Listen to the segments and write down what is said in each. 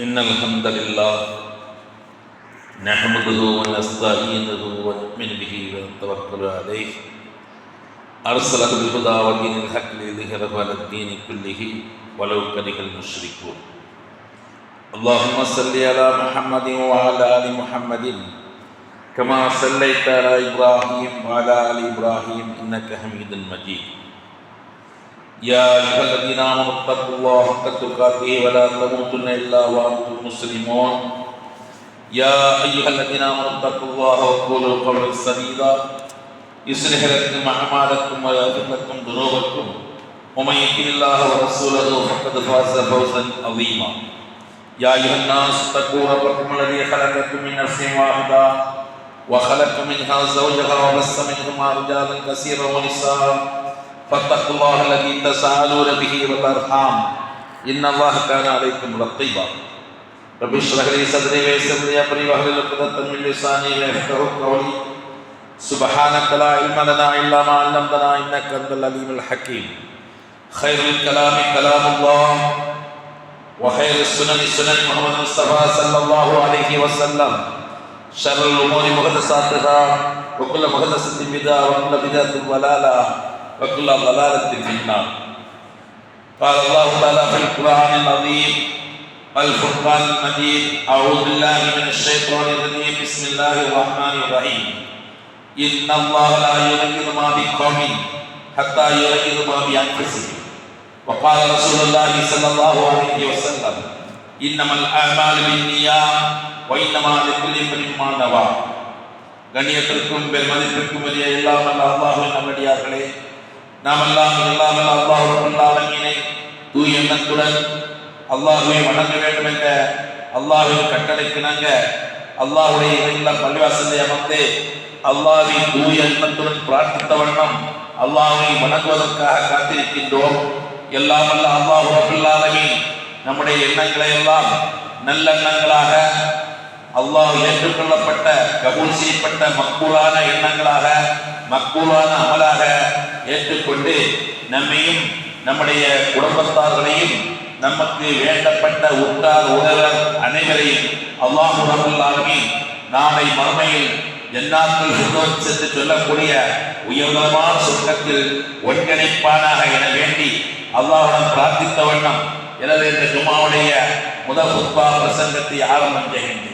إن الحمد لله نحمده ونستعينه ونؤمن به ونتوكل عليه أرسله بالهدى ودين الحق ليظهره على الدين كله ولو كره المشركون. اللهم صل على محمد وعلى آل محمد كما صليت على إبراهيم وعلى آل إبراهيم إنك حميد مجيد. يا أيها الذين آمنوا اتقوا الله حق تقاته ولا تموتن إلا وأنتم مسلمون. يا أيها الذين آمنوا اتقوا الله وقولوا قولا سديدا يصلح لكم أعمالكم ويغفر لكم ذنوبكم ومن يطع الله ورسوله فقد فاز فوزا عظيما. يا أيها الناس اتقوا ربكم الذي خلقكم من نفس واحدة وخلق منها زوجها وبث منهما رجالا كثيرا ونساء فاتقوا الله الذي تساءلون به والأرحام إن الله كان عليكم رقيبا. رب اشرح لي صدري ويسر لي أمري واحلل عقدة من لساني يفقهوا قولي. سبحانك لا علم لنا إلا ما علمتنا إنك أنت العليم الحكيم. خير الكلام كلام الله وخير السنن سنن محمد المصطفى صلى الله عليه وسلم. شر الأمور محدثاتها وكل محدثة بدعة وكل بدعة ضلالة وكل ضلالة في النار. قال الله تعالى في القرآن العظيم الفرقان المجيد أعوذ بالله من الشيطان الرجيم بسم الله الرحمن الرحيم. إن الله لا يغير ما بقوم حتى يغيروا ما بأنفسهم. وقال رسول الله صلى الله عليه وسلم إنما الأعمال بالنيات وإنما لكل امرئ ما نوى. கண்ணியத்திற்கும் பெருமதிப்பிற்கும் உரிய எல்லாம் வல்ல அல்லாஹ்வின் நல்லடியார்களே, நாம் எல்லாம் அல்லாஹ் ரப்பல் ஆலமீனை தூய எண்ணத்துடன் அல்லாஹ்வை வணங்க வேண்டும் என்ற அல்லாஹ்வின் கட்டளைக்கிணங்க அல்லாஹ்வுடைய இல்லம் பள்ளிவாசலை அமர்ந்து அல்லாஹ்வின் தூய எண்ணத்துடன் பிரார்த்தித்த வண்ணம் அல்லாஹ்வை வணங்குவதற்காக காத்திருக்கின்றோம். எல்லாம் வல்ல அல்லாஹ் ரப்பல் ஆலமீன் நம்முடைய எண்ணங்களை எல்லாம் நல்லெண்ணங்களாக அல்லாஹ் ஏற்றுக்கொள்ளப்பட்ட கபூல் செய்யப்பட்ட மக்பூலான எண்ணங்களாக மக்பூலான அமலாக ஏற்றுக்கொண்டு நம்மையும் நம்முடைய குடும்பத்தார்களையும் நமக்கு வேண்டப்பட்ட உற்றார் உறவர் அனைவரையும் அல்லாஹ் ரப்பல் ஆலமீன் நாளை மறுமையில் ஜன்னாத்துல் ஃபிர்தௌஸ் என்று சொல்லக்கூடிய உயர்தரமான சொர்க்கத்தில் ஒன்றிணைப்பானாக என வேண்டி அல்லாஹ்விடம் பிரார்த்தித்த வண்ணம் எனது இந்த ஜும்மாவுடைய முதல் குத்பா பிரசங்கத்தை ஆரம்பம் செய்கின்றேன்.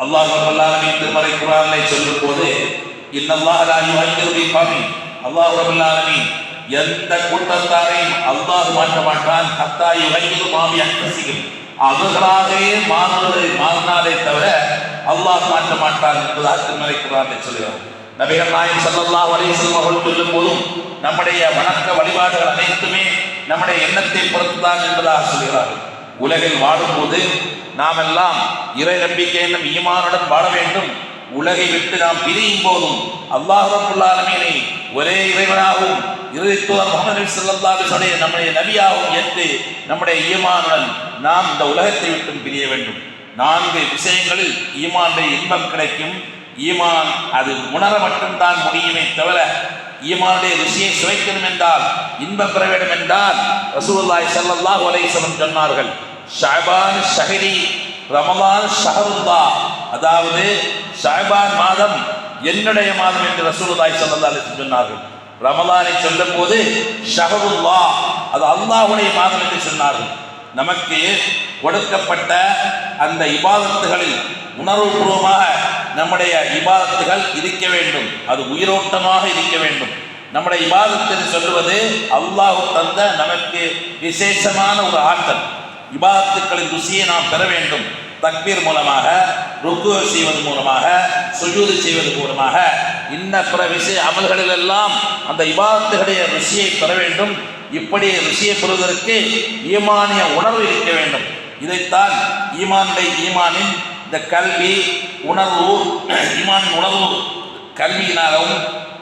அல்லாஹ் ரப்பல் ஆலமீன் திருமறை குர்ஆனிலே சொல்லும் போது இன்னல்லாஹ லா யுஹய்யிரு பிகௌமின், அல்லாஹ் ரப்பல் ஆலமீன் எந்த கூட்டத்தாரையும் அல்லாஹ் மாற்ற மாட்டான். ஹத்தா யுஹய்யிரு மா பிஅன்ஃபுஸிஹிம், அவர்களாகவே மாறினாலே தவிர அல்லாஹ் மாற்ற மாட்டான் என்பதாக திருமறை குர்ஆனிலே சொல்கிறார். நபிகள் நாயகம் ஸல்லல்லாஹு அலைஹி வஸல்லம் அவர்கள் சொல்லும் போதும் நம்முடைய வணக்க வழிபாடுகள் அனைத்துமே நம்முடைய எண்ணத்தை பொறுத்துதான் என்பதாக சொல்கிறார்கள். உலகில் வாழும்போது நாம் எல்லாம் இறை நம்பிக்கை என்னும் ஈமானுடன் வாழ வேண்டும். உலகை விட்டு நாம் பிரியும் போதும் அல்லாஹ் ரப்பல் ஆலமீனை ஒரே இறைவனாகவும் இறைத்தூதர் முஹம்மது ஸல்லல்லாஹு அலைஹி வஸல்லம் நம்முடைய நபியாகவும் ஏற்று நம்முடைய ஈமானுடன் நாம் இந்த உலகத்தை விட்டு பிரிய வேண்டும். 4 விஷயங்களில் ஈமானுடைய இன்பம் கிடைக்கும். ஈமான் அது உணர மட்டும்தான் முடியுமே தவிர ஈமானுடைய ருசியை சுவைக்கணும் என்றால் இன்பம் பெற வேண்டும் என்றால் ரசூலுல்லாஹி ஸல்லல்லாஹு அலைஹி வஸல்லம் சொன்னார்கள், ஷஅபான் ஷஹரி ரமலான் ஷஹருல்லாஹ், அதாவது ஷஅபான் மாதம் என்னுடைய மாதம் என்று ரசூலுல்லாஹி ஸல்லல்லாஹு அலைஹி வஸல்லம் சொன்னார்கள். ரமலானை சொல்லும் போது ஷஹருல்லாஹ், அது அல்லாஹ்வுடைய மாதம் என்று சொன்னார்கள். நமக்கு கொடுக்கப்பட்ட அந்த இபாதத்துகளில் உணர்வுபூர்வமாக நம்முடைய இபாதத்துகள் இருக்க வேண்டும். அது உயிரோட்டமாக இருக்க வேண்டும். நம்முடைய இபாதத்தை சொல்லுவது அல்லாஹ் தந்த நமக்கு விசேஷமான ஒரு ஆற்றல். இபாதத்துக்களின் ருசியை நாம் பெற வேண்டும். தக்பீர் மூலமாக, ருக்கு செய்வது மூலமாக, சுஜூது செய்வது மூலமாக, இன்ன பிற விஷய அமல்களில் எல்லாம் அந்த இபாதத்துடைய ருசியை பெற வேண்டும். இப்படி ருசியை பெறுவதற்கு ஈமானிய உணர்வு இருக்க வேண்டும். இதைத்தான் ஈமானின் இந்த கல்வி உணர்வு, ஈமானின் உணர்வு கல்வியினாலும்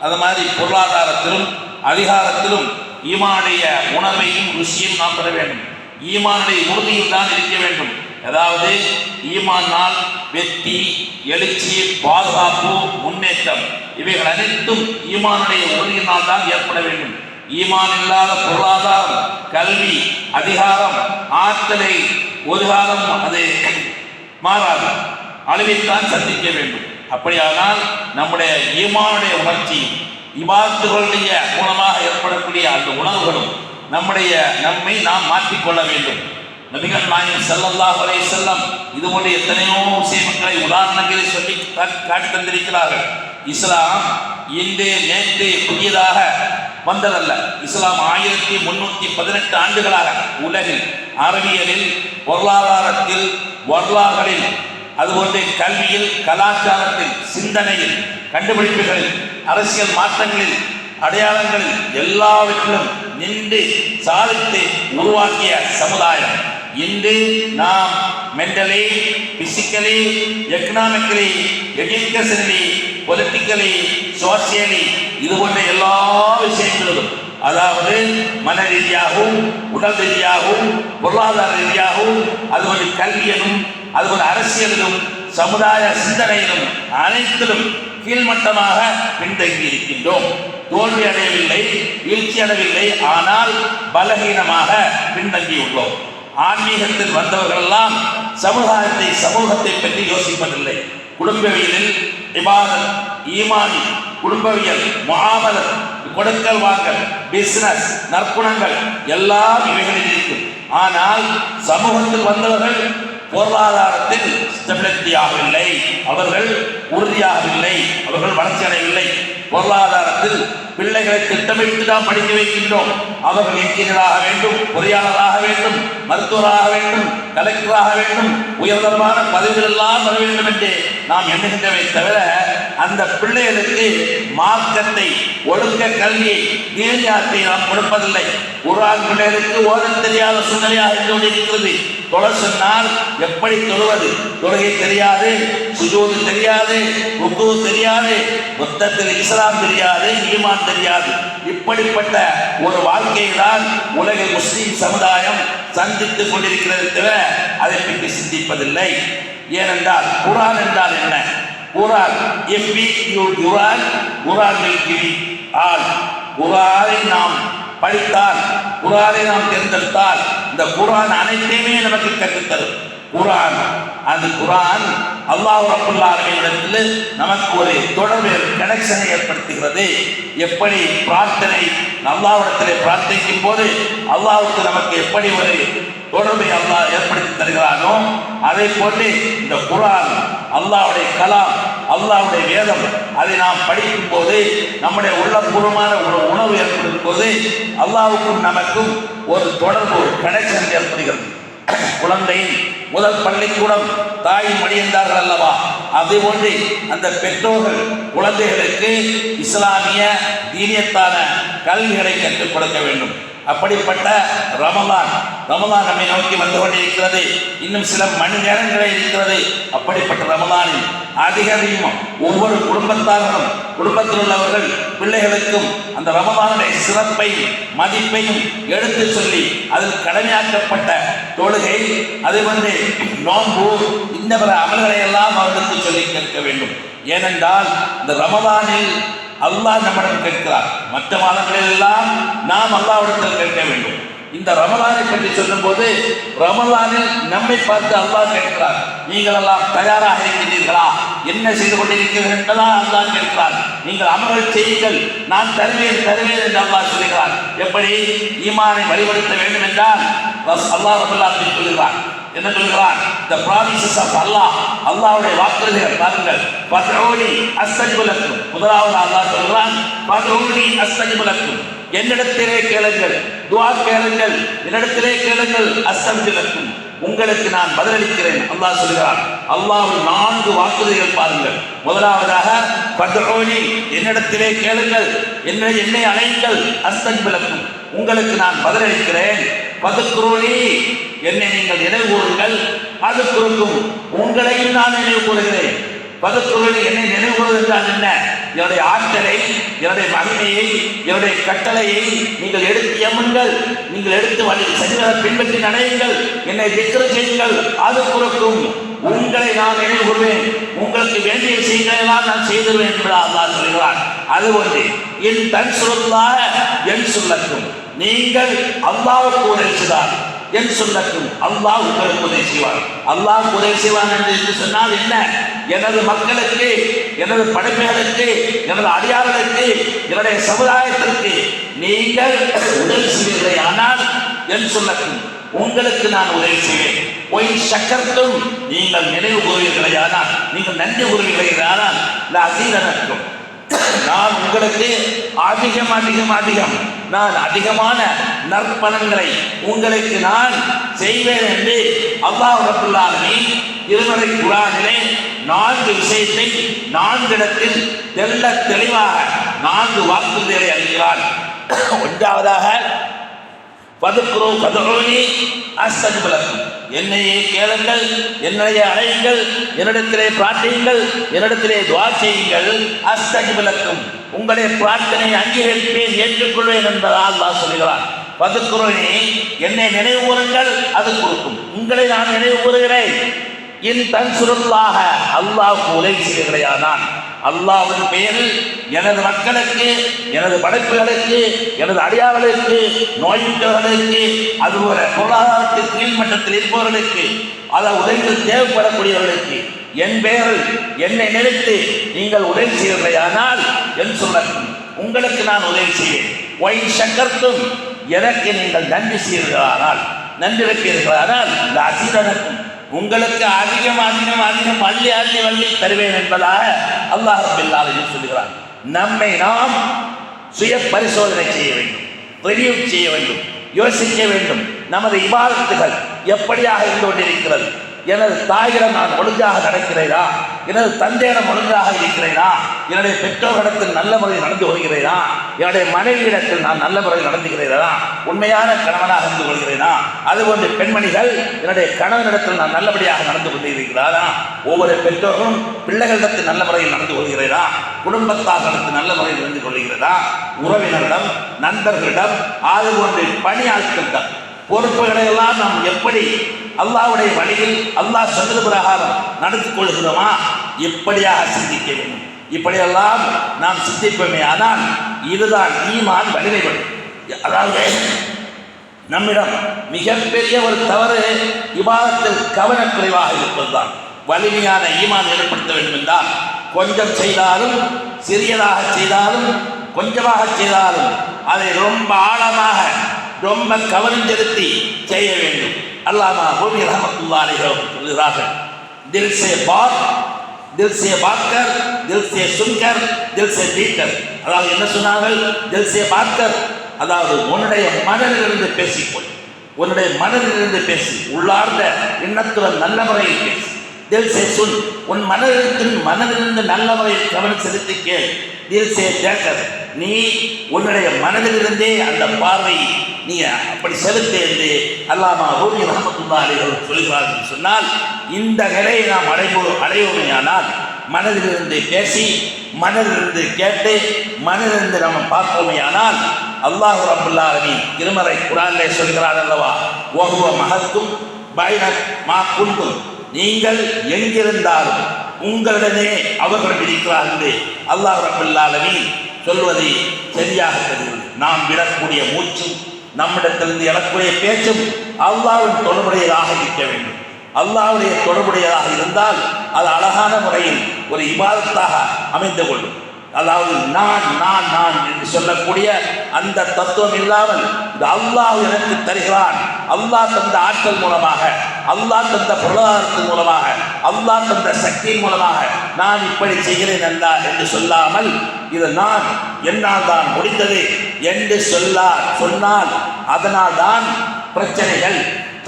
அது மாதிரி பொருளாதாரத்திலும் அதிகாரத்திலும் ஈமானுடைய உணர்வையும் ருசியும் நாம் பெற வேண்டும். ஈமானுடைய உறுதியில் தான் இருக்க வேண்டும். அதாவது ஈமானால் வெற்றி, எழுச்சி, பாதுகாப்பு, முன்னேற்றம் இவைகள் அனைத்தும் ஈமானுடைய உறுதியினால் தான் ஏற்பட வேண்டும். ஈமான் இல்லாத பொருளாதாரம், கல்வி, அதிகாரம், ஆற்றலை ஒரு காலம் அது மாறாது, அளவில்தான் சந்திக்க வேண்டும். அப்படியானால் நம்முடைய ஈமானுடைய உணர்ச்சியும் இபாதத்துகளுடைய மூலமாக ஏற்படக்கூடிய அந்த உணர்வுகளும் நம்மை நாம் மாற்றிக்கொள்ள வேண்டும். நபிகள் நாயகம் ஸல்லல்லாஹு அலைஹி வஸல்லம் இது போன்ற எத்தனையோ விஷயங்களை உதாரணங்களை சொல்லி காட்டி தந்திருக்கிறார்கள். இஸ்லாம் இன்று நேற்று புதியதாக வந்ததல்ல. இஸ்லாம் 1318 ஆண்டுகளாக உலகில் அறிவியலில், பொருளாதாரத்தில், வரலாறுகளில், அதுபோன்று கல்வியில், கலாச்சாரத்தில், சிந்தனையில், கண்டுபிடிப்புகளில், அரசியல் மாற்றங்களில், அடையாளங்களில் எல்லாவற்றிலும் நின்று சாதித்து உருவாக்கிய சமுதாயம். இன்று நாம் mentally, physically, economically, educationally, politically, socially இது போன்ற எல்லா விஷயங்களிலும், அதாவது மன ரீதியாகவும், உடல் ரீதியாகவும், பொருளாதார ரீதியாகவும், அதுபோன்று கல்வியிலும், அதுபோன்று அரசியலிலும், சமுதாய சிந்தனையிலும் அனைத்திலும் கீழ்மட்டமாக பின்தங்கி இருக்கின்றோம். தோல்வி அடையவில்லை, வீழ்ச்சி அடையவில்லை, ஆனால் பலகீனமாக பின்தங்கியுள்ளோம். ஆன்மீகத்தில் வந்தவர்கள் எல்லாம் சமூகத்தை பற்றி யோசிப்பதில்லை. குடும்பவியலில் இபாதத், ஈமானி, குடும்பவியல், முஆமலத், கொடுக்கல் வாங்கல், பிசினஸ், நற்குணங்கள் எல்லாம் இவைகளில் இருக்கும். ஆனால் சமூகத்தில் வந்தவர்கள் பொருளாதாரத்தில் ஸ்டெபிலிட்டி ஆகவில்லை, அவர்கள் உறுதியாகவில்லை, அவர்கள் வளர்ச்சி அடையவில்லை. பொருளாதாரத்தில் பிள்ளைகளை திட்டமிட்டு நாம் படிக்க வைக்கின்றோம். அவர்கள் என்ஜினியராக வேண்டும், பொறியாளராக வேண்டும், மருத்துவராக வேண்டும், கலெக்டராக வேண்டும், உயர்தரமான பதவிகள் எல்லாம் வர வேண்டும் என்று நாம் எண்ணுகின்றவை தவிர அந்த பிள்ளைகளுக்கு மார்க்கத்தை, ஒழுக்க கல்வியை, தீனியாத்தை நாம் கொடுப்பதில்லை. குர்ஆன் பிள்ளைகளுக்கு ஓத தெரியாத சூழ்நிலையாக இருந்து கொண்டிருக்கிறது. தொழ சொன்னால் எப்படி தொழுவது, தொழுகை தெரியாது, சுஜூது தெரியாது, ருக்கு தெரியாது, மொத்தத்தில் இஸ்லாம் தெரியாது, ஈமான் தெரியாது. இப்படிப்பட்ட ஒரு வாழ்க்கையை தான் உலகில் முஸ்லிம் சமுதாயம் சந்தித்துக் கொண்டிருக்கிறது தவிர அதை பற்றி சிந்திப்பதில்லை. ஏனென்றால் குர்ஆன் என்றால் என்ன? குர்ஆன் குர்ஆனை நாம் படித்தால், குர்ஆனை நாம் தேர்ந்தெடுத்தால் இந்த குர்ஆன் அனைத்தையுமே நமக்கு கற்றுத்தரும். அந்த குர்ஆன் அல்லாஹ் ரப்பல் ஆலமீனிடத்தில் நமக்கு ஒரு தொடர்பு, கனெக்ஷனை ஏற்படுத்துகிறது. எப்படி பிரார்த்தனை, அல்லாஹ்விடத்திலே பிரார்த்திக்கும் போது அல்லாஹ்வுக்கு நமக்கு எப்படி ஒரு தொடர்பை அல்லாஹ் ஏற்படுத்தி தருகிறானோ அதை போன்று இந்த குர்ஆன் அல்லாஹ்வுடைய கலாம், அல்லாஹ்வுடைய வேதம், அதை நாம் படிக்கும் போது நம்முடைய உள்ளபூர்வமான ஒரு உணர்வு ஏற்படும் போது அல்லாஹ்வுக்கும் நமக்கும் ஒரு தொடர்பு, ஒரு கனெக்ஷன் ஏற்படுகிறது. குழந்தையின் முதல் பள்ளிக்கூடம் தாயின் மடி என்றார்கள் அல்லவா? அதுபோன்று அந்த பெற்றோர்கள் குழந்தைகளுக்கு இஸ்லாமிய தீனியத்தான கல்விகளை கற்றுக் கொடுக்க வேண்டும். அப்படிப்பட்ட ரமலான் நம்மை நோக்கி வந்து கொண்டிருக்கிறது. இன்னும் சில மணி நேரங்களே இருக்கிறது. அப்படிப்பட்ட ரமலானில் அதிகரியும் ஒவ்வொரு குடும்பத்தார்களும், குடும்பத்தில் உள்ளவர்கள் பிள்ளைகளுக்கும் அந்த ரமலானுடைய சிறப்பையும் மதிப்பையும் எடுத்து சொல்லி அதில் கடமையாக்கப்பட்ட தொழுகை, அது வந்து நோன்பு, இந்த பிற அமல்களை எல்லாம் அவர்களுக்கு சொல்லி கேட்க வேண்டும். ஏனென்றால் இந்த ரமலானில் அல்லாஹ் நம்மிடம் கேட்கிறார். மற்ற மாதங்களில் எல்லாம் நாம் அல்லாஹ்விடத்தில் கேட்க வேண்டும். இந்த ரமலானை பற்றி சொல்லும் போது ரமலானில் நம்மை பார்த்து அல்லாஹ் கேட்கிறார், நீங்கள் எல்லாம் தயாராக இருக்கிறீர்களா, என்ன செய்து கொண்டிருக்கிறீர்கள் என்றுதான் அல்லாஹ் கேட்கிறார். நீங்கள் அமல்கள் செய்யுங்கள், நான் தருவேன் என்று அல்லாஹ் சொல்கிறார். எப்படி ஈமானை வழிபடுத்த வேண்டும் என்றால் அல்லாஹ் ரப்பல் ஆலமீன் சொல்கிறார். என்ன சொல்கிறார்? the promises of Allah, அல்லாஹ்வுடைய வாக்குறுதிகள் பாருங்கள். ஃபத்ஊனி அஸ்தஜிபு லக்கும், முதலாவது அல்லாஹ் சொல்கிறான் ஃபத்ஊனி அஸ்தஜிபு லக்கும், என்னிடத்திலே கேளுங்கள், துஆ கேளுங்கள், என்னிடத்திலே கேளுங்கள், அஸ்தஜிபு லக்கும், உங்களுக்கு நான் பதிலளிக்கிறேன் அல்லாஹ் சொல்கிறார். அல்லாஹ்வின் 4 வாக்குறுதிகள் பாருங்கள். முதலாவதாக ஃபத்ஊனி, என்னிடத்திலே கேளுங்கள், என்னை அழையுங்கள், அஸ்தஜிபு லக்கும், உங்களுக்கு நான் பதிலளிக்கிறேன். ஃபத்குருனி, என்னை நீங்கள் நினைவு கூறுங்கள், அது குறிக்கும் உங்களையும் நான் நினைவு கூறுகிறேன். பதக்குருளை என்னை நினைவு கூறுவது என்றால் என்ன? என்னுடைய ஆற்றலை, என்னுடைய மகிமையை, என்னுடைய கட்டளையை நீங்கள் எடுத்து எம்முங்கள், நீங்கள் எடுத்து வழி சரிவர பின்பற்றி நடையுங்கள், என்னை திக்ரு செய்யுங்கள், அது குறிக்கும் உங்களை நான் நினைவு கூறுவேன், உங்களுக்கு வேண்டிய விஷயங்களை எல்லாம் நான் செய்திருவேன் என்று அல்லாஹ் சொல்கிறார். அது ஒன்று. என் தன் சொல்லாக என் சொல்லக்கும், நீங்கள் அல்லாஹ்வுக்கு உதவி செய்தால் என் சொல்லக்கும் அல்லாஹ் உங்களுக்கு உதவி செய்வார். அல்லாஹ் உதவி செய்வான் என்று சொன்னால் என்ன? எனது மக்களுக்கு, எனது படைப்புகளுக்கு, எனது அடியார்களுக்கு, என்னுடைய சமுதாயத்திற்கு நீங்கள் உதவி செய்வீர்களே ஆனால் என் சொல்லக்கும் உங்களுக்கு நான் உதவி செய்வேன். பொய் சக்கரத்தும் நீங்கள் நினைவு கூறுவீர்களே ஆனால், நீங்கள் நன்றி கூறுவீர்களே ஆனால் அசீரனுக்கும் நான் உங்களுக்கு அதிகம் நான் அதிகமான நற்பலன்களை உங்களுக்கு நான் செய்வேன் என்று அல்லாஹ் ரப்பல் ஆலமீன் திருமறை குர்ஆனிலே 4 விஷயத்தை 4 இடத்தில் தெளிவாக 4 வாக்குறுதிகளை அளிக்கிறார். ஒன்றாவதாக என்னையே கேளுங்கள், என்னையே அழையுங்கள், என்னிடத்திலே பிரார்த்தியுங்கள், என்னிடத்திலே துஆ செய்யுங்கள், அஸ்தஜிப் லக்கும் உங்களுடைய பிரார்த்தனை அங்கீகரிப்பேன், ஏற்றுக்கொள்வேன் என்பதாக அல்லாஹ் சொல்கிறார். ஃபதுக்குருனி என்னை நினைவு கூறுங்கள், அது கொடுக்கும். உங்களை நான் நினைவு கூறுகிறேன். இன் தன்சுருல்லாஹ அல்லாஹ்வுக்கு உதவி செய்கிறேன். அல்லாஹ்வின் பெயரில் எனது மக்களுக்கு, எனது படைப்புகளுக்கு, எனது அடியார்களுக்கு, நோயுற்றவர்களுக்கு, அதுபோல பொருளாதாரத்தில் கீழ்மட்டத்தில் இருப்பவர்களுக்கு, உதவிகள் தேவைப்படக்கூடியவர்களுக்கு என் பெயரில் என்னை நினைத்து நீங்கள் உதவி செய்கிறீர்களானால் என் சொல்லக்கும் உங்களுக்கு நான் உதவி செய்வேன். ஒய் சக்கர்த்தும் எனக்கு நீங்கள் நன்றி செய்கிறீர்களானால், நன்றி வைப்பீர்களானால் இந்த அசீரனுக்கும் உங்களுக்கு அதிகம் அள்ளி தருவேன் என்பதாக அல்லாஹ் ரப்பல் ஆலமீன் சொல்கிறார். நம்மை நாம் சுய பரிசோதனை செய்ய வேண்டும், ரிவ்யூ செய்ய வேண்டும், யோசிக்க வேண்டும். நமது இபாதத்துகள் எப்படியாக இருந்து கொண்டிருக்கிறது? எனது தாயிடம் நான் ஒழுங்காக நடக்கிறேனா? எனது தந்தையிடம் ஒழுங்காக இருக்கிறேனா? என்னுடைய பெற்றோரிடத்தில் நல்ல முறையில் நடந்து கொள்கிறேனா? என்னுடைய மனைவியிடத்தில் நான் நல்ல முறையில் நடந்துகிறேனா? உண்மையான கணவனாக இருந்து கொள்கிறேனா? அதுபோன்று பெண்மணிகள் என்னுடைய கணவனிடத்தில் நான் நல்லபடியாக நடந்து கொண்டிருக்கிறானா? ஒவ்வொரு பெற்றோரும் பிள்ளைகளிடத்தில் நல்ல முறையில் நடந்து கொள்கிறேனா? குடும்பத்தார்களுக்கு நல்ல முறையில் நடந்து கொள்கிறதா? உறவினரிடம், நண்பர்களிடம், அதுபோன்று பணியாட்களிடம் பொறுப்புகளை எல்லாம் நாம் எப்படி அல்லாஹ்வுடைய வழியில் அல்லாஹ் சொன்னது பிரகாரம் நடந்து கொள்கிறோமா? இப்படியாக சிந்திக்க வேண்டும். இப்படியெல்லாம் நாம் சிந்திப்போமே ஆனால் இதுதான் ஈமான் வலிமைப்படும். அதாவது நம்மிடம் மிகப்பெரிய ஒரு தவறு இபாதத்தில் கவனக்குறைவாக இருப்பதுதான். வலிமையான ஈமான் ஏற்படுத்த வேண்டும் என்றால் கொஞ்சம் செய்தாலும், சிறியதாக செய்தாலும், கொஞ்சமாக செய்தாலும் அதை ரொம்ப ஆழமாக, ரொம்ப கவனம் செலுத்தி செய்ய வேண்டும். அல்லாமா ரூமி ரஹ்மத்துல்லாஹி அலைஹி சொல்கிறார்கள், தில் சே பாத், தில் சே பாத்கர், தில் சே சுன்கர், தில் சே தீக்கர். அதாவது என்ன சொன்னார்கள்? தில் சே பாத்கர், அதாவது உன்னுடைய மனதிலிருந்து பேசிக்கொள், உன்னுடைய மனதிலிருந்து பேசி, உள்ளார்ந்த எண்ணத்துடன் நல்ல முறையில் பேசி. தில் சே சுன், உன் மனதிலிருந்து நல்ல முறையில் கவனம் செலுத்தி கேள். தில் சே தேக்கர், நீ உன்னுடைய மனதிலிருந்தே அந்த பார்வை நீ அப்படி செலுத்து என்று அல்லாமா ரூமி ரஹ்மத்துல்லாஹி அலைஹி சொல்கிறார்கள். சொன்னால் இந்த நிலையை நாம் அடைவோமேயானால் மனதிலிருந்து பேசி, மனதிலிருந்து கேட்டு, மனதிலிருந்து நம்ம பார்ப்போமேயானால் அல்லாஹ் ரப்பல் ஆலமீன் திருமறை குர்ஆனிலே சொல்கிறார் அல்லவா, வஹுவ மஹத்தும் பைனக் மா குன்தும், நீங்கள் எங்கிருந்தாலும் உங்களிடமே அவர்கள் இருக்கிறார்கள். அல்லாஹ் ரப்பல் ஆலமீன் சொல்வதை சரியாக தெரிகிறது. நாம் விடக்கூடிய மூச்சும், நம்மிடத்திலிருந்து எழக்கூடிய பேச்சும் அல்லாஹ்வின் தொடர்புடையதாக இருக்க வேண்டும். அல்லாஹ்வுடைய தொடர்புடையதாக இருந்தால் அது அழகான முறையில் ஒரு இபாதத்தாக அமைந்து கொள்ளும். அதாவது நான் நான் நான் என்று சொல்லக்கூடிய அந்த தத்துவம் இல்லாமல் இந்த அல்லாஹ் எனக்கு தருகிறான், அல்லாஹ் தந்த ஆற்றல் மூலமாக, அல்லாஹ் தந்த பொருளாதாரத்தின் மூலமாக, அல்லாஹ் தந்த சக்தியின் மூலமாக நான் இப்படி செய்கிறேன் என்று சொல்லாமல் இது நான் என்னால் தான் முடிந்தது என்று சொன்னால் அதனால் தான் பிரச்சனைகள்,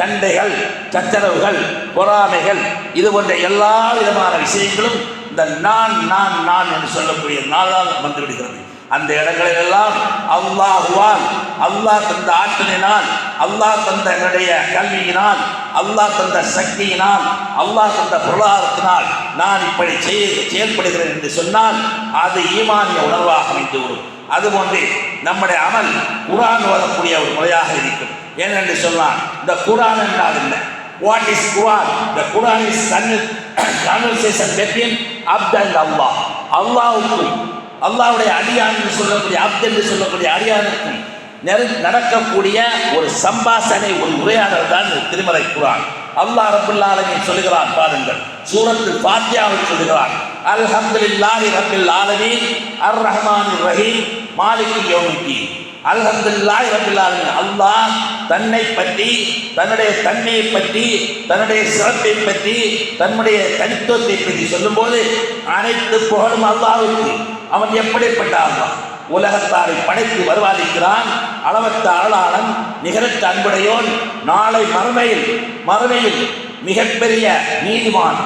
சண்டைகள், சச்சரவுகள், பொறாமைகள், இது போன்ற எல்லா விதமான விஷயங்களும் இந்த நான் நான் நான் என்று சொல்லக்கூடிய நாளால் வந்து விடுகிறது. அந்த இடங்களிலெல்லாம் அல்லாஹுவால், அல்லாஹ் தந்த ஆற்றலினால், அல்லாஹ் தந்த என்னுடைய கல்வியினால், அல்லாஹ் தந்த சக்தியினால், அல்லாஹ் தந்த பொருளாதாரத்தினால் நான் இப்படி செயல்படுகிறேன் என்று சொன்னால் அது ஈமானிய உணர்வாக அமைந்துவிடும். அதுபோன்று நம்முடைய அமல் குர்ஆன் ஓதக்கூடிய ஒரு முறையாக இருக்கும். ஏனென்று சொன்னால் இந்த குர்ஆன் என்றால் என்ன? What is Quran? The Quran is conversation between Abd and Allah. அல்லாஹ்வுக்கும் அல்லாஹ்வுடைய அடியான் என்று சொல்லக்கூடிய அப்த் என்று சொல்லக்கூடிய அடியானுக்கும் நடக்கக்கூடிய ஒரு சம்பாஷணை, ஒரு உரையாடல் தான் திருமறை குர்ஆன். அல்லாஹ் ரப்பல் ஆலமீன் சொல்லுகிறான் பாருங்கள், சூரத்துல் ஃபாத்திஹாவில் சொல்லுகிறான், அல்ஹம்துலில்லாஹி ரப்பில் ஆலமீன் அர் ரஹ்மானிர் ரஹீம் மாலிகி யௌமித்தீன். அல்ஹம்துலில்லாஹி ரப்பில் ஆலமீன். அல்லாஹ் தன்னை பற்றி, தன்னுடைய தன்மையை பற்றி, தன்னுடைய சிறப்பை பற்றி, தன்னுடைய தனித்துவத்தை பற்றி சொல்லும்போது அனைத்து புகழும் அல்லாஹ்வுக்கு. அவன் எப்படிப்பட்ட அல்லாஹ்? உலகத்தாரை படைத்து வருவாதிக்கிறான், அளவற்ற அருளாளன், நிகரற்ற அன்புடையோன், நாளை மறுமையில் மிகப்பெரிய நீதிமான்,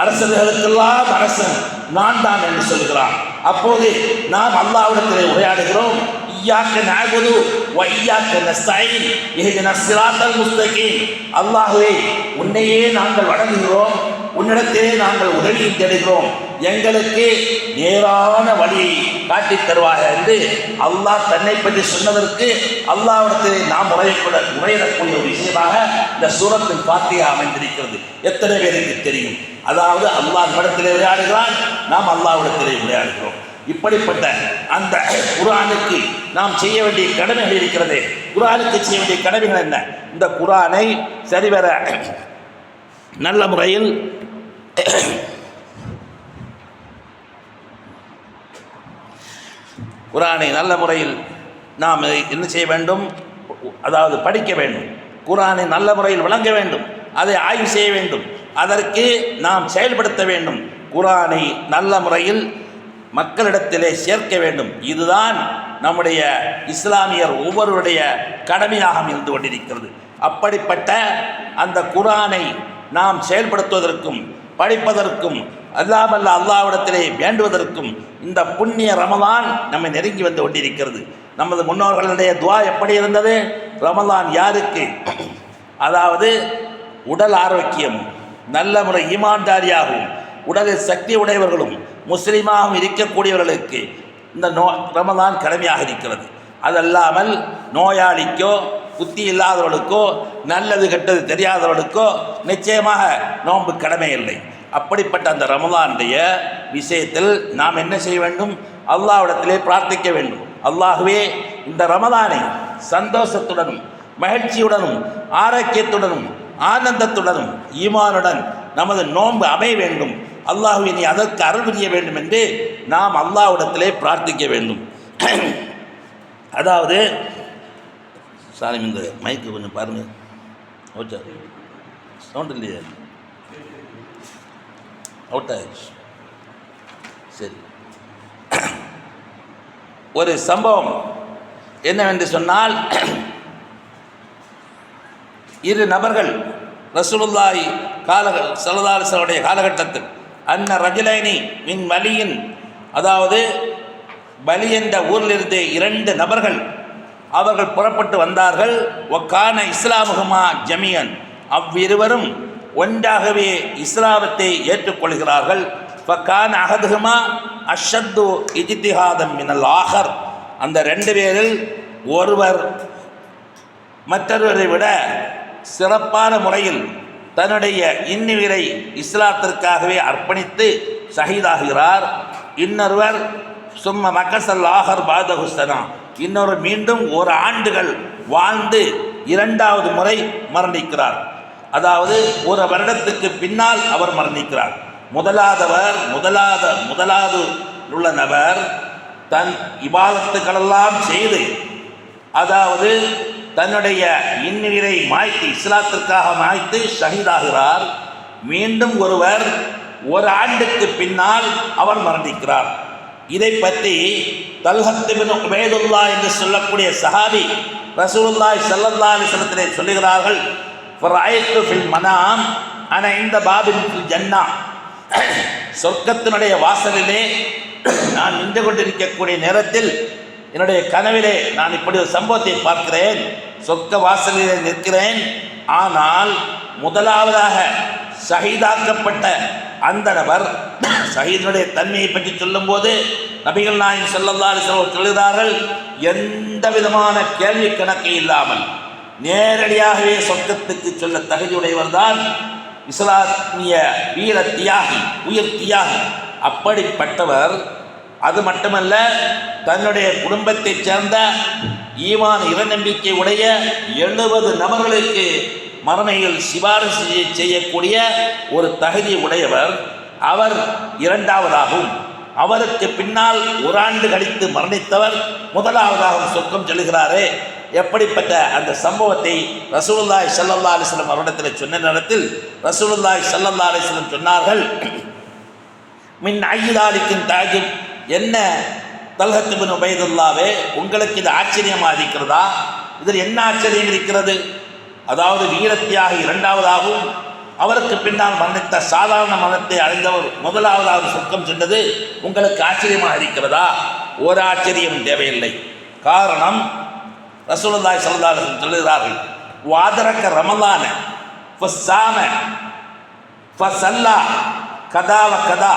அரசர்களுக்கெல்லாம் அரசன் நான் தான் என்று சொல்கிறான். அப்போது நாம் அல்லாஹ்விடத்திலே உரையாடுகிறோம், இய்யாக நஅபுது வ இய்யாக நஸ்தஈன் இஹ்தினஸ் ஸிராத்தல் முஸ்தகீம். அல்லாஹ்வே, உன்னையே நாங்கள் வணங்குகிறோம், உன்னிடத்திலே நாங்கள் உதவியை தேடுகிறோம், எங்களுக்கு நேரான வழியை காட்டித் தருவாக என்று அல்லாஹ் தன்னை பற்றி சொன்னதற்கு அல்லாஹ்விடத்திலே நாம் உரையிடக்கூடிய ஒரு விஷயமாக இந்த சூரத்துல் ஃபாத்திஹா அமைந்திருக்கிறது. எத்தனை பேருக்கு தெரியும்? அதாவது அல்லாஹ் நம்மிடத்திலே விளையாடுகிறான், நாம் அல்லாஹ்விடத்திலே விளையாடுகிறோம். இப்படிப்பட்ட அந்த குர்ஆனுக்கு நாம் செய்ய வேண்டிய கடமைகள் இருக்கிறது. குர்ஆனுக்கு செய்ய வேண்டிய கடமைகள் என்ன? இந்த குர்ஆனை சரிவர நல்ல முறையில் குர்ஆனை நல்ல முறையில் நாம் என்ன செய்ய வேண்டும்? அதாவது படிக்க வேண்டும், குர்ஆனை நல்ல முறையில் விளங்க வேண்டும், அதை ஆய்வு செய்ய வேண்டும், அதற்கு நாம் செயல்படுத்த வேண்டும், குர்ஆனை நல்ல முறையில் மக்களிடத்திலே சேர்க்க வேண்டும். இதுதான் நம்முடைய இஸ்லாமியர் ஒவ்வொருவருடைய கடமையாக இருந்து கொண்டிருக்கிறது. அப்படிப்பட்ட அந்த குர்ஆனை நாம் செயல்படுத்துவதற்கும் படிப்பதற்கும் அல்லாமல்ல அல்லாஹ்விடத்திலே வேண்டுவதற்கும் இந்த புண்ணிய ரமலான் நம்மை நெருங்கி வந்து கொண்டிருக்கிறது. நமது முன்னோர்களுடைய துஆ எப்படி இருந்தது? ரமலான் யாருக்கு? அதாவது உடல் ஆரோக்கியமும் நல்ல முறை ஈமான்தாரியாகவும் உடலில் சக்தி உடையவர்களும் முஸ்லீமாகவும் இருக்கக்கூடியவர்களுக்கு இந்த ரமலான் கடமையாக இருக்கிறது. அதல்லாமல் நோயாளிக்கோ புத்தி இல்லாதவர்களுக்கோ நல்லது கெட்டது தெரியாதவர்களுக்கோ நிச்சயமாக நோன்பு கடமை இல்லை. அப்படிப்பட்ட அந்த ரமலானுடைய விஷயத்தில் நாம் என்ன செய்ய வேண்டும்? அல்லாஹ்விடத்திலே பிரார்த்திக்க வேண்டும். அல்லாஹ்வே, இந்த ரமலானை சந்தோஷத்துடனும் மகிழ்ச்சியுடனும் ஆரோக்கியத்துடனும் ஆனந்தத்துடனும் ஈமானுடன் நமது நோன்பு அமைய வேண்டும். அல்லாஹ்வே, நீ அதற்கு அருள் புரிய வேண்டும் என்று நாம் அல்லாஹ்விடத்திலே பிரார்த்திக்க வேண்டும். அதாவது சாரி, இந்த மைக்கு கொஞ்சம் பாருங்கள். ஓகே, சவுண்ட் இல்லையே, அவுட் ஆயிடுச்சு. சரி, ஒரு சம்பவம் என்னவென்று சொன்னால், இரு நபர்கள் ரசூலுல்லாஹி ஸல்லல்லாஹு அலைஹி வஸல்லம் காலகட்டத்தில் அன்ன ரஜுலைனி மின் வலியின், அதாவது பலி என்ற ஊரிலிருந்து இரண்டு நபர்கள் அவர்கள் புறப்பட்டு வந்தார்கள். ஒக்கான இஸ்லாமுகுமா ஜமியன், அவ்விருவரும் ஒன்றாகவே இஸ்லாமத்தை ஏற்றுக்கொள்கிறார்கள். ஃபக்கான அஹதுகுமா அஷத்து இஜ்திஹாதம் மினல் ஆஹர், அந்த ரெண்டு பேரில் ஒருவர் மற்றொருவரை விட சிறப்பான முறையில் தன்னுடைய இன்னுயிரை இஸ்லாத்திற்காகவே அர்ப்பணித்து ஷஹீதாகிறார். இன்னொருவர் சும்ம மக்கசல் ஆஹர் பாதகுஸ்தனா, இன்னொரு மீண்டும் ஒரு ஆண்டுகள் வாழ்ந்து இரண்டாவது முறை மரணிக்கிறார். அதாவது ஒரு வருடத்துக்கு பின்னால் அவர் மரணிக்கிறார். முதலாவது உள்ள நபர் தன் இபாதத்துக்களெல்லாம் செய்து, அதாவது தன்னுடைய இன்னுயிரை மாய்த்து இஸ்லாத்திற்காக மாய்த்து ஷஹீதாகிறார். மீண்டும் ஒருவர் ஒரு ஆண்டுக்கு பின்னால் அவர் மரணிக்கிறார். இதை பற்றி தல்ஹத் இப்னு உபைதுல்லாஹ் என்று சொல்லக்கூடிய சஹாபி ரசூலுல்லாஹி ஸல்லல்லாஹு அலைஹி வஸல்லம் சொல்லுகிறார்கள், ஃபரஐது ஃபில் மனாம் அன இந்த பாபின் ஃபில் ஜன்னா, சொர்க்கத்தினுடைய வாசலிலே நான் நின்று கொண்டிருக்கக்கூடிய நேரத்தில் என்னுடைய கனவிலே நான் இப்படி ஒரு சம்பவத்தை பார்க்கிறேன். சொர்க்க வாசலிலே நிற்கிறேன். ஆனால் முதலாவதாக ஷஹீதாக்கப்பட்ட அந்த நபர், ஷஹீதினுடைய தன்மையை பற்றி சொல்லும்போது நபிகள் நாயகம் ஸல்லல்லாஹு அலைஹி வஸல்லம் சொல்கிறார்கள், எந்த விதமான கேள்வி கணக்கு இல்லாமல் நேரடியாகவே சொர்க்கத்துக்கு சொல்ல தகுதியுடையவர் தான் இஸ்லாமிய வீர தியாகி, உயிர் தியாகி. அப்படிப்பட்டவர் அது மட்டுமல்ல, தன்னுடைய குடும்பத்தைச் சேர்ந்த ஈமான் இறைநம்பிக்கை உடைய 70 நபர்களுக்கு மறுமையில் சிபாரிசு செய்யக்கூடிய ஒரு தகுதி உடையவர். அவர் இரண்டாவதாகவும், அவருக்கு பின்னால் ஒரு ஆண்டு கழித்து மரணித்தவர் முதலாவதாகவும் சொர்க்கம் செல்கிறாரே. எப்படிப்பட்ட அந்த சம்பவத்தை ரசூலுல்லாஹி ஸல்லல்லாஹு அலைஹி வஸல்லம் அவரிடத்தில் சொன்ன நேரத்தில் ரசூலுல்லாஹி ஸல்லல்லாஹு அலைஹி வஸல்லம் சொன்னார்கள், மின் ஐதாலிக்கின் தாஜிப், என்ன தல்ஹத் இப்னு உபைதுல்லாவே, உங்களுக்கு இது ஆச்சரியமாக இருக்கிறதா? இதில் என்ன ஆச்சரியம் இருக்கிறது? அதாவது வீரத்தியாக இரண்டாவதாகவும் அவருக்கு பின்னால் மரணித்த சாதாரண மரணத்தை அடைந்தவர் முதலாவதாக சொர்க்கம் சென்றது உங்களுக்கு ஆச்சரியமாக இருக்கிறதா? ஒரு ஆச்சரியம் தேவையில்லை. காரணம், ரசூலுல்லாஹி ஸல்லல்லாஹு அலைஹி வஸல்லம் சொல்லுகிறார்கள், வாதரக்க ரமலான ஃபஸாம ஃபஸல்லா கதா வ கதா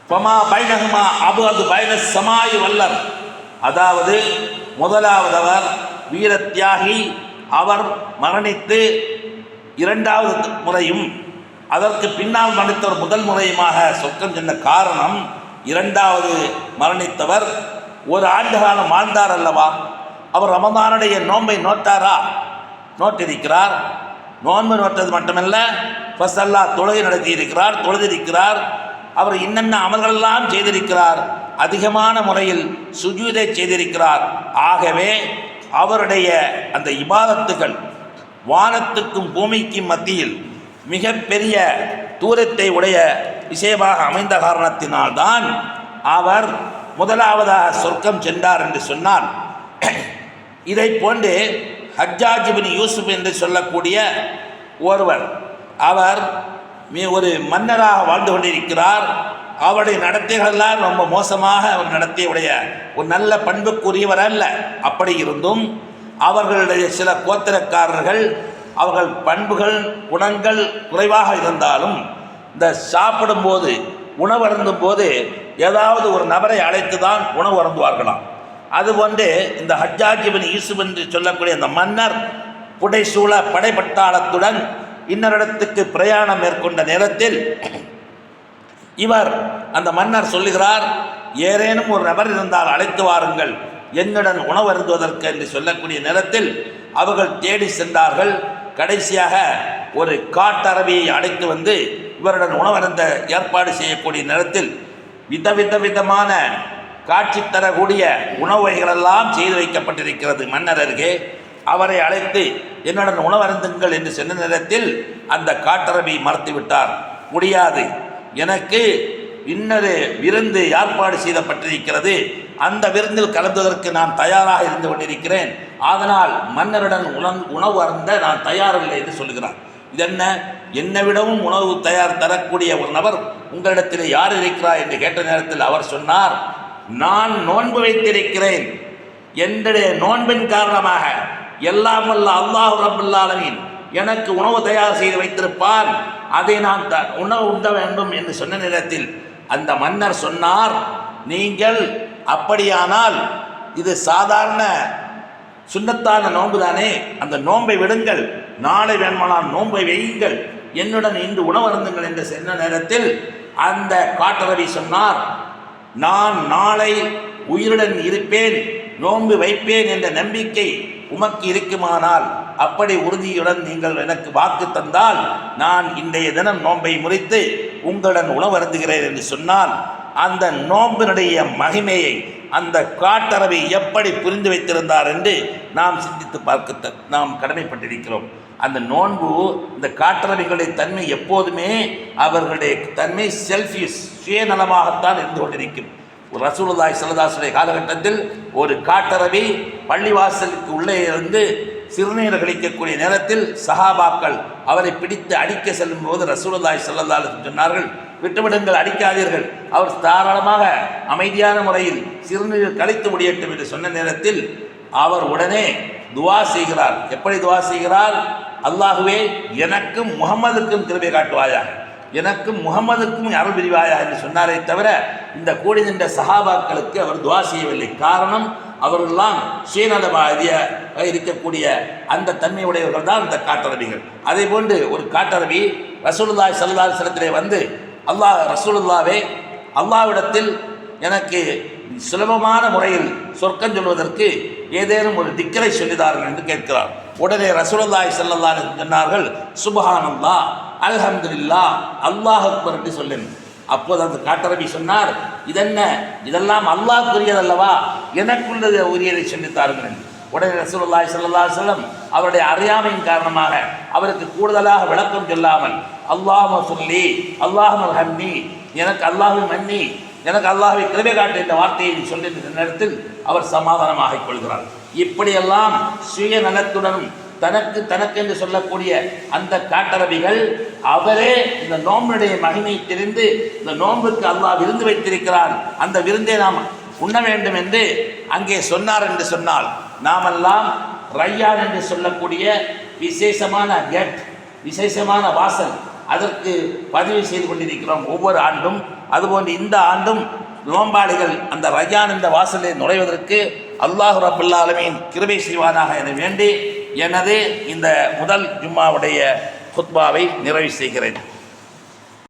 ஃபமா பைனஹுமா அபது பைன ஸமாஇ வல்லர். அதாவது முதலாவதவர் வீரத்தியாகி, அவர் மரணித்து இரண்டாவது முறையும் அதற்கு பின்னால் மரணித்தவர் முதல் முறையுமாக சொர்க்கம் சென்ற காரணம், இரண்டாவது மரணித்தவர் ஒரு ஆண்டு காலம் வாழ்ந்தார் அல்லவா? அவர் ரமதானுடைய நோன்பை நோட்டாரா? நோட்டிருக்கிறார். நோன்பு நோட்டது மட்டுமல்ல, ஃபஸல்லா தொழுகை நடத்தியிருக்கிறார், தொழுதிருக்கிறார். அவர் இன்னென்ன அமல்களெல்லாம் செய்திருக்கிறார். அதிகமான முறையில் சுஜூதை செய்திருக்கிறார். ஆகவே அவருடைய அந்த இபாதத்துகள் வானத்துக்கும் பூமிக்கும் மத்தியில் மிகப்பெரிய தூரத்தை உடைய விஷயமாக அமைந்த காரணத்தினால்தான் அவர் முதலாவதாக சொர்க்கம் சென்றார் என்று சொன்னார். இதை போன்று ஹஜ்ஜாஜ் இப்னு யூசுப் என்று சொல்லக்கூடிய ஒருவர், அவர் ஒரு மன்னராக வாழ்ந்து கொண்டிருக்கிறார். அவருடைய நடத்தைகளெல்லாம் ரொம்ப மோசமாக அவர் நடத்தையுடைய ஒரு நல்ல பண்புக்குரியவர் அல்ல. அப்படி இருந்தும் அவர்களுடைய சில கோத்திரக்காரர்கள், அவர்கள் பண்புகள் குணங்கள் குறைவாக இருந்தாலும் இந்த சாப்பிடும்போது உணவு அருந்தும் போது ஏதாவது ஒரு நபரை அழைத்து தான் உணவு அருந்துவார்களாம். அதுபோன்று இந்த ஹஜ்ஜாஜ் இப்னு யூசுப் என்று சொல்லக்கூடிய அந்த மன்னர் புடைசூழ படைப்பட்டாளத்துடன் இன்னொரிடத்துக்கு பிரயாணம் மேற்கொண்ட நேரத்தில் இவர், அந்த மன்னர் சொல்லுகிறார், ஏதேனும் ஒரு நபர் இருந்தால் அழைத்து வாருங்கள் என்னுடன் உணவு அருந்துவதற்கு என்று சொல்லக்கூடிய நேரத்தில் அவர்கள் தேடி சென்றார்கள். கடைசியாக ஒரு காட்டரபியை அழைத்து வந்து இவருடன் உணவருந்த ஏற்பாடு செய்யக்கூடிய நேரத்தில் விதமான காட்சி தரக்கூடிய உணவு வகைகளெல்லாம் செய்து வைக்கப்பட்டிருக்கிறது மன்னர் அருகே. அவரை அழைத்து என்னுடன் உணவருந்துங்கள் என்று சொன்ன நேரத்தில் அந்த காட்டரபி மறுத்து விட்டார். முடியாது, எனக்கு இன்னொரு விருந்து ஏற்பாடு செய்யப்பட்டிருக்கிறது, அந்த விருந்தில் கலந்துவதற்கு நான் தயாராக இருந்து கொண்டிருக்கிறேன், அதனால் மன்னருடன் உணவு அருந்த நான் தயாரில்லை என்று சொல்லுகிறார். இதென்ன, என்னை விடவும் உணவு தயார் தரக்கூடிய ஒரு நபர் உங்களிடத்தில் யார் இருக்கிறார் என்று கேட்ட நேரத்தில் அவர் சொன்னார், நான் நோன்பு வைத்திருக்கிறேன், என்னுடைய நோன்பின் காரணமாக எல்லாம் வல்ல அல்லாஹ் ரப்பல் ஆலமீன் எனக்கு உணவு தயார் செய்து வைத்திருப்பான், அதை நான் உணவு உண்ண வேண்டும் என்று சொன்ன நேரத்தில் அந்த மன்னர் சொன்னார், நீங்கள் அப்படியானால் இது சாதாரண சுன்னத்தான நோன்பு தானே, அந்த நோன்பை விடுங்கள், நாளை வேணுமானால் நோன்பை வையுங்கள், என்னுடன் இன்று உணவருந்துங்கள் என்று சொன்ன நேரத்தில் அந்த காட்டரவி சொன்னார், நான் நாளை உயிருடன் இருப்பேன், நோன்பு வைப்பேன் என்ற நம்பிக்கை உமக்கு இருக்குமானால் அப்படி உறுதியுடன் நீங்கள் எனக்கு வாக்கு தந்தால் நான் இன்றைய தினம் நோன்பை முறித்து உங்களுடன் உணவருந்துகிறேன் என்று சொன்னால், அந்த நோம்பினுடைய மகிமையை அந்த காட்டரவை எப்படி புரிந்து வைத்திருந்தார் என்று நாம் சிந்தித்து பார்க்க நாம் கடமைப்பட்டிருக்கிறோம். அந்த நோன்பு, இந்த காட்டரவைகளுடைய தன்மை எப்போதுமே அவர்களுடைய தன்மை செல்ஃபியஸ், சுயநலமாகத்தான் இருந்து கொண்டிருக்கும். ரசூலுல்லாஹி ஸல்லல்லாஹு அலைஹி காலகட்டத்தில் ஒரு காட்டரவி பள்ளிவாசலுக்கு உள்ளே இருந்து சிறுநீர் கழிக்கக்கூடிய நேரத்தில் சஹாபாக்கள் அவரை பிடித்து அடிக்க செல்லும் போது ரசூலுல்லாஹி ஸல்லல்லாஹு அலைஹி சொன்னார்கள், விட்டுவிடுங்கள், அடிக்காதீர்கள், அவர் தாராளமாக அமைதியான முறையில் சிறுநீர் கழித்து முடியட்டும் என்று சொன்ன நேரத்தில் அவர் உடனே துவா செய்கிறார். எப்படி துவா செய்கிறார்? அல்லாஹுவே, எனக்கும் முகம்மதுக்கும் கிருபை காட்டுவாயாக, எனக்கும் முகம்மதுக்கும் அருள் புரிவாயா என்று சொன்னாரே தவிர இந்த கூடி நின்ற சஹாபாக்களுக்கு அவர் துவா செய்யவில்லை. காரணம், அவர்களெல்லாம் சுயநலவாதியாக இருக்கக்கூடிய அந்த தன்மையுடையவர்கள் தான் இந்த காட்டரபிகள். அதே போன்று ஒரு காட்டரபி ரசூலுல்லாஹி ஸல்லல்லாஹு அலைஹி வஸல்லம் வந்து, ரசூலுல்லாவே, அல்லாஹ்விடத்தில் எனக்கு சுலபமான முறையில் சொர்க்கம் சொல்வதற்கு ஏதேனும் ஒரு திக்கரை சொல்லிதார்கள் என்று கேட்கிறார். உடனே ரசூலுல்லாஹி ஸல்லல்லாஹு அலைஹி வஸல்லம் சொன்னார்கள், சுப்ஹானல்லாஹ், அல்ஹம்துலில்லாஹ், அல்லாஹ் அக்பர் என்று சொல்லுங்கள். அப்போது அந்த காட்டரபி சொன்னார், இதெல்லாம் அல்லாஹ்க்குரியதல்லவா, எனக்குள்ளது உரியதை சொல்லித்தார்கள் என்று. உடனே ரசூலுல்லாஹி ஸல்லல்லாஹு அலைஹி வஸல்லம் அவருடைய அறியாமையின் காரணமாக அவருக்கு கூடுதலாக விளக்கம் சொல்லாமல், அல்லாஹும்ம ஸல்லி, அல்லாஹும்ம அர்ஹம்னி, எனக்கு அல்லாஹ்வை மன்னி, எனக்கு அல்லாஹ்வை கிருபை காட்டு என்ற வார்த்தையை சொல்லின்ற நேரத்தில் அவர் சமாதானமாக கொள்கிறார். இப்படியெல்லாம் சுயநலத்துடனும் தனக்கென்று சொல்லக்கூடிய அந்த காட்டரபிகள் அவரே இந்த நோம்புடைய மகிமை தெரிந்து இந்த நோன்புக்கு அல்லாஹ் விருந்து வைத்திருக்கிறார், அந்த விருந்தை நாம் உண்ண வேண்டும் என்று அங்கே சொன்னார் என்று சொன்னால், நாமெல்லாம் ரையான் என்று சொல்லக்கூடிய விசேஷமான கேட், விசேஷமான வாசல், அதற்கு பதிவு செய்து கொண்டிருக்கிறோம் ஒவ்வொரு ஆண்டும். அதுபோன்று இந்த ஆண்டும் நோம்பாளிகள் அந்த ரையான் என்ற வாசலில் நுழைவதற்கு அல்லாஹ் ரப்பல் ஆலமீன் கிருபை செய்வானாக என வேண்டி எனது இந்த முதல் ஜும்மாவுடைய குத்பாவை நிறைவு செய்கிறேன்.